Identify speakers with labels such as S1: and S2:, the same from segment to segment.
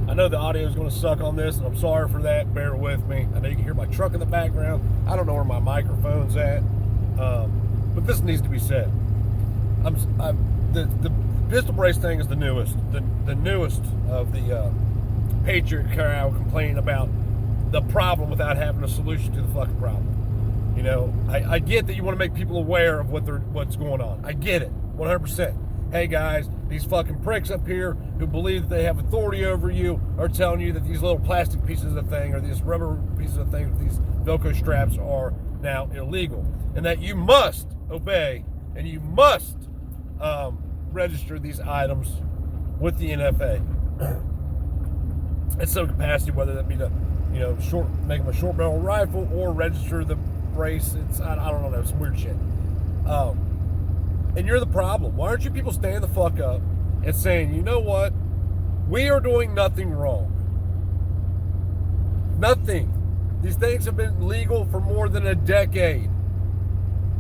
S1: I know the audio is going to suck on this, and I'm sorry for that. Bear with me. I know you can hear my truck in the background. I don't know where my microphone's at, but this needs to be said. The pistol brace thing is the newest of the Patriot crowd complaining about the problem without having a solution to the fucking problem. You know, I get that you want to make people aware of what's going on. I get it, 100%. Hey guys, these fucking pricks up here who believe that they have authority over you are telling you that these little plastic pieces of thing or these rubber pieces of thing with these Velcro straps are now illegal, and that you must obey and you must register these items with the NFA at some capacity, whether that be to, you know, make them a short barrel rifle or register the brace. I don't know, some weird shit. And you're the problem. Why aren't you people standing the fuck up and saying, you know what? We are doing nothing wrong. Nothing. These things have been legal for more than a decade.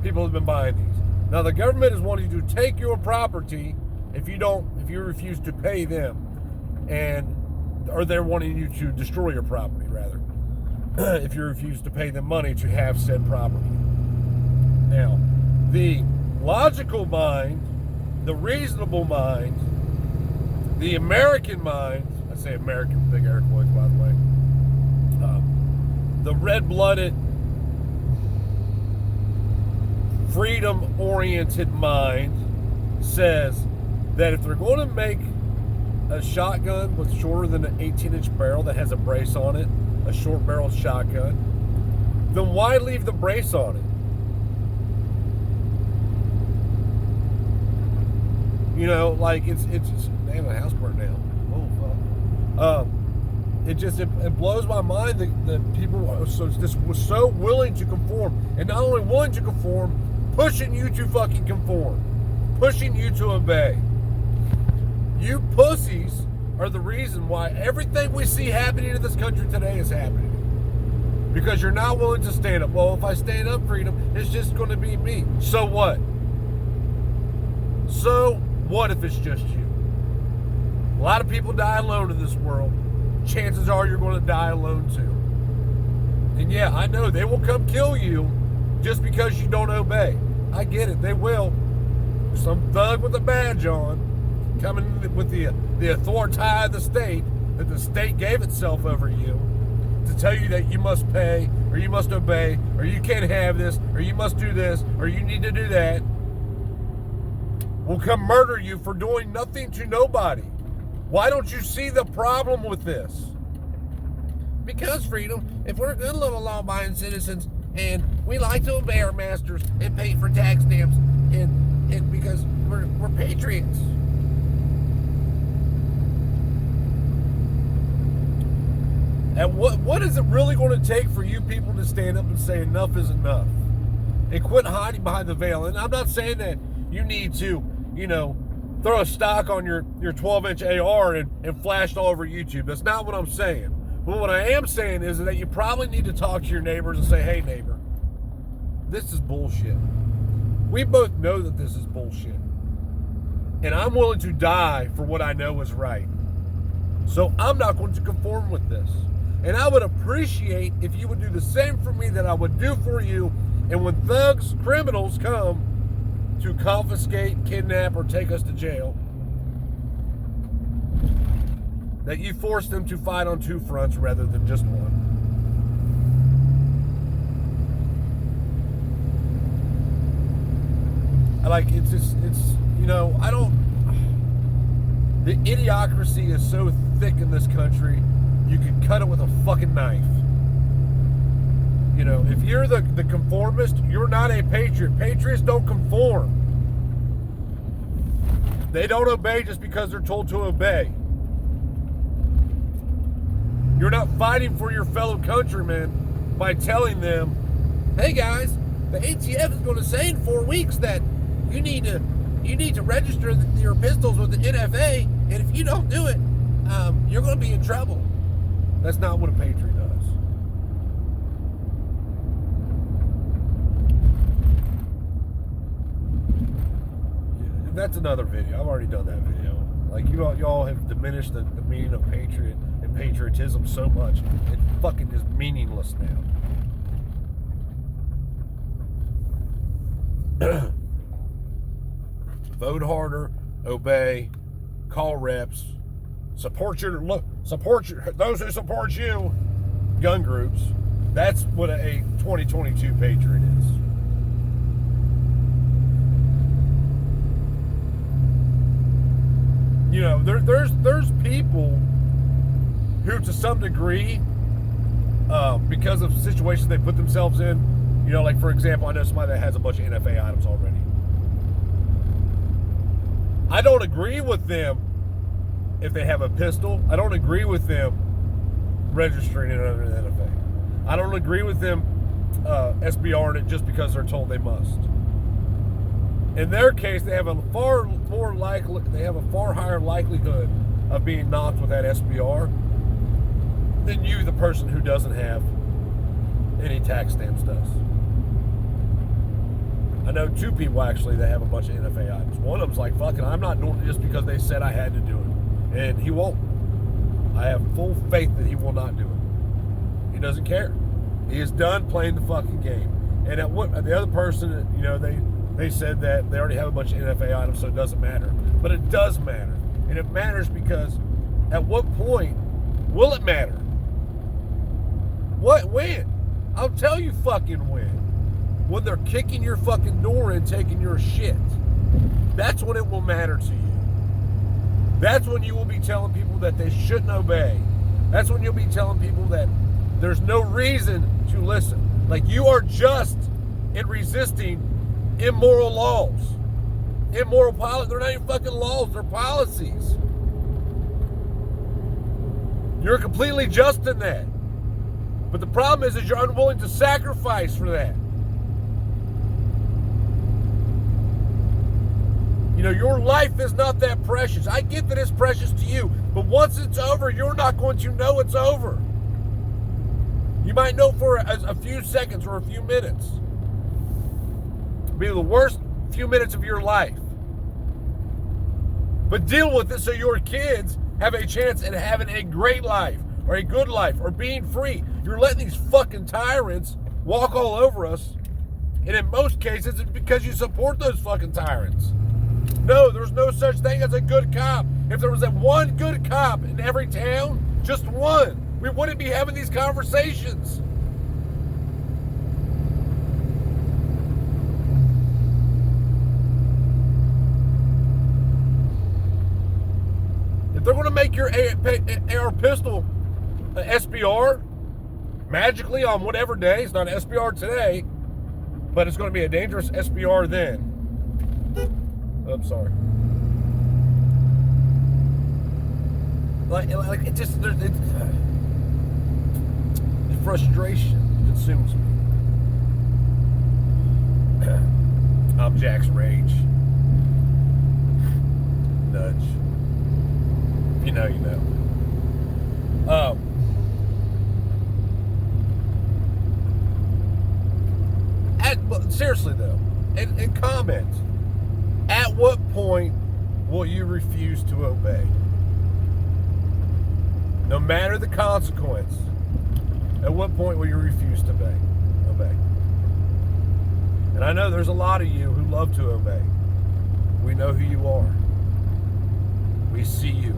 S1: People have been buying these. Now the government is wanting to take your property if you refuse to pay them, or they're wanting you to destroy your property rather, if you refuse to pay them money to have said property. Now, the logical mind, the reasonable mind, the American mind, I say American, big air quotes by the way, the red-blooded, freedom-oriented mind says that if they're going to make a shotgun with shorter than an 18-inch barrel that has a brace on it, a short barrel shotgun, then why leave the brace on it? You know, like it's just, damn, the house burned down. Oh fuck. It blows my mind that people were so willing to conform, and not only willing to conform, pushing you to fucking conform, pushing you to obey. You pussies are the reason why everything we see happening in this country today is happening. Because you're not willing to stand up. Well, if I stand up, freedom, it's just going to be me. So what? So what if it's just you? A lot of people die alone in this world. Chances are you're going to die alone too. And yeah, I know they will come kill you just because you don't obey. I get it, they will. Some thug with a badge on, coming with the authority of the state that the state gave itself over you to tell you that you must pay, or you must obey, or you can't have this, or you must do this, or you need to do that, will come murder you for doing nothing to nobody. Why don't you see the problem with this? Because, freedom, if we're good little law-abiding citizens and we like to obey our masters and pay for tax stamps, and because we're patriots. And what is it really going to take for you people to stand up and say enough is enough? And quit hiding behind the veil. And I'm not saying that you need to, you know, throw a stock on your 12-inch AR and flash it all over YouTube. That's not what I'm saying. But what I am saying is that you probably need to talk to your neighbors and say, hey, neighbor, this is bullshit. We both know that this is bullshit. And I'm willing to die for what I know is right. So I'm not going to conform with this. And I would appreciate if you would do the same for me that I would do for you. And when thugs, criminals come to confiscate, kidnap, or take us to jail, that you force them to fight on two fronts rather than just one. You know, the idiocracy is so thick in this country, you can cut it with a fucking knife. You know, if you're the conformist, you're not a patriot. Patriots don't conform. They don't obey just because they're told to obey. You're not fighting for your fellow countrymen by telling them, hey guys, the ATF is going to say in 4 weeks that you need to register your pistols with the NFA, and if you don't do it, you're going to be in trouble. That's not what a patriot does. That's another video. I've already done that video. Like, y'all have diminished the meaning of patriot and patriotism so much. It fucking is meaningless now. Vote harder, obey, call reps, support those who support you, gun groups. That's what a 2022 patriot is. You know, there's people who, to some degree, because of situations they put themselves in, you know, like, for example, I know somebody that has a bunch of NFA items already. I don't agree with them if they have a pistol. I don't agree with them registering it under the NFA. I don't agree with them SBRing it just because they're told they must. In their case, they have a far higher likelihood of being knocked with that SBR than you, the person who doesn't have any tax stamps, does. I know two people actually that have a bunch of NFA items. One of them's like, fucking, I'm not doing it just because they said I had to do it. And he won't. I have full faith that he will not do it. He doesn't care. He is done playing the fucking game. And the other person, you know, they said that they already have a bunch of NFA items, so it doesn't matter. But it does matter. And it matters because at what point will it matter? When? I'll tell you fucking when. When they're kicking your fucking door in, taking your shit. That's when it will matter to you. That's when you will be telling people that they shouldn't obey. That's when you'll be telling people that there's no reason to listen. Like, you are just in resisting immoral laws. Immoral policies. They're not even fucking laws, they're policies. You're completely just in that. But the problem is you're unwilling to sacrifice for that. You know, your life is not that precious. I get that it's precious to you, but once it's over, you're not going to know it's over. You might know for a few seconds or a few minutes. It'll be the worst few minutes of your life. But deal with it so your kids have a chance at having a great life, or a good life, or being free. You're letting these fucking tyrants walk all over us, and in most cases, it's because you support those fucking tyrants. No, there's no such thing as a good cop. If there was that one good cop in every town, just one, we wouldn't be having these conversations. If they're going to make your AR pistol an SBR magically on whatever day, it's not an SBR today, but it's going to be a dangerous SBR then. I'm sorry. Like it just, the frustration consumes me. I'm Jack's rage. Nudge. If you know, you know. Seriously though, and comment. At what point will you refuse to obey? No matter the consequence, at what point will you refuse to obey? And I know there's a lot of you who love to obey. We know who you are. We see you.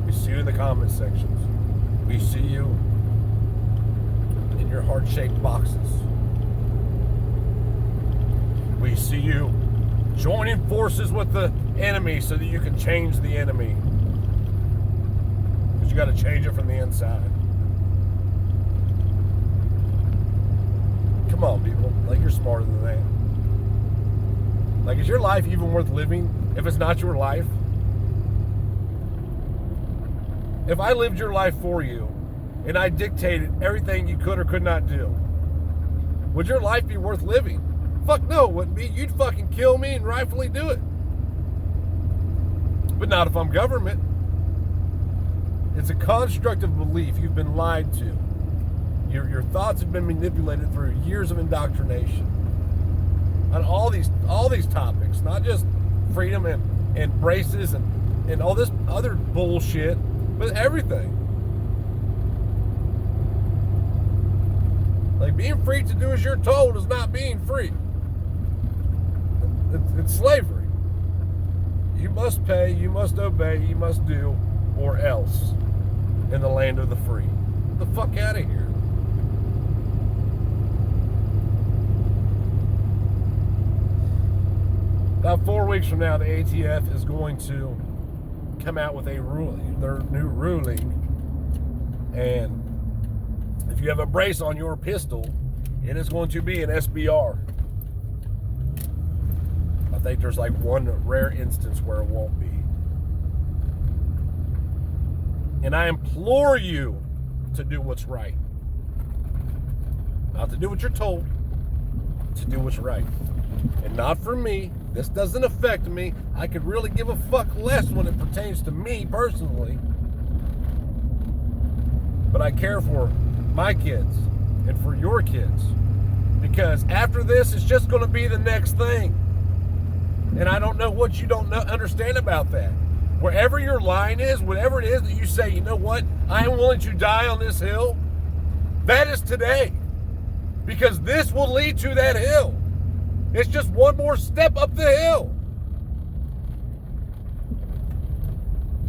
S1: We see you in the comment sections. We see you in your heart-shaped boxes. We see you joining forces with the enemy so that you can change the enemy. Because you got to change it from the inside. Come on, people. Like, you're smarter than that. Like, is your life even worth living if it's not your life? If I lived your life for you and I dictated everything you could or could not do, would your life be worth living? Fuck no, it wouldn't be. You'd fucking kill me and rightfully do it. But not if I'm government. It's a construct of belief. You've been lied to. Your thoughts have been manipulated through years of indoctrination. On all these topics, not just freedom and braces and and all this other bullshit with everything. Like, being free to do as you're told is not being free. It's slavery. You must pay, you must obey, you must do, or else in the land of the free. Get the fuck out of here. About 4 weeks from now, the ATF is going to come out with a ruling, their new ruling. And if you have a brace on your pistol, it is going to be an SBR. I think there's like one rare instance where it won't be. And I implore you to do what's right. Not to do what you're told, to do what's right. And not for me. This doesn't affect me. I could really give a fuck less when it pertains to me personally. But I care for my kids and for your kids. Because after this, it's just going to be the next thing. And I don't know what you don't understand about that. Wherever your line is, whatever it is that you say, you know what, I am willing to die on this hill, that is today. Because this will lead to that hill. It's just one more step up the hill.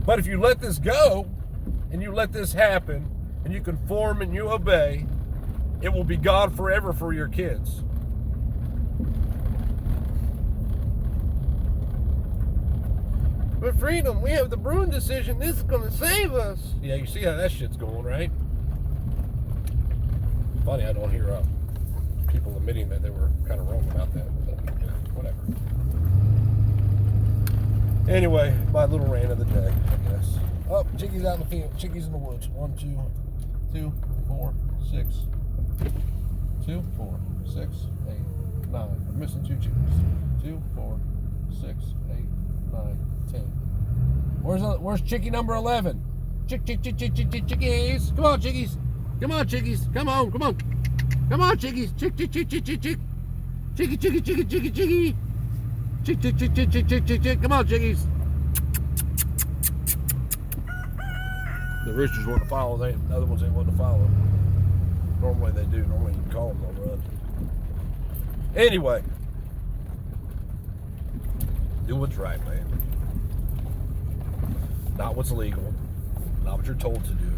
S1: But if you let this go, and you let this happen, and you conform and you obey, it will be gone forever for your kids. But freedom, we have the Bruin decision. This is going to save us. Yeah, you see how that shit's going, right? Funny, I don't hear people admitting that they were kind of wrong about that. But, whatever. Anyway, my little rant of the day, I guess. Oh, chickies out in the field. Chickies in the woods. 1, 2, 4, 6. 2, 4, 6, 8, 9. I'm missing 2 chickies. 2, 4, 6, 8, 9, 10. Where's chickie number 11? Chickies. Come on, chickies. Come on, chickies. Come on. Come on, chickies. Chick. Chickie. Chick. Come on, chickies. The roosters want to follow. The other ones ain't want to follow. Normally they do. Normally you can call them, they'll run. Anyway. Do what's right, man. Not what's legal. Not what you're told to do.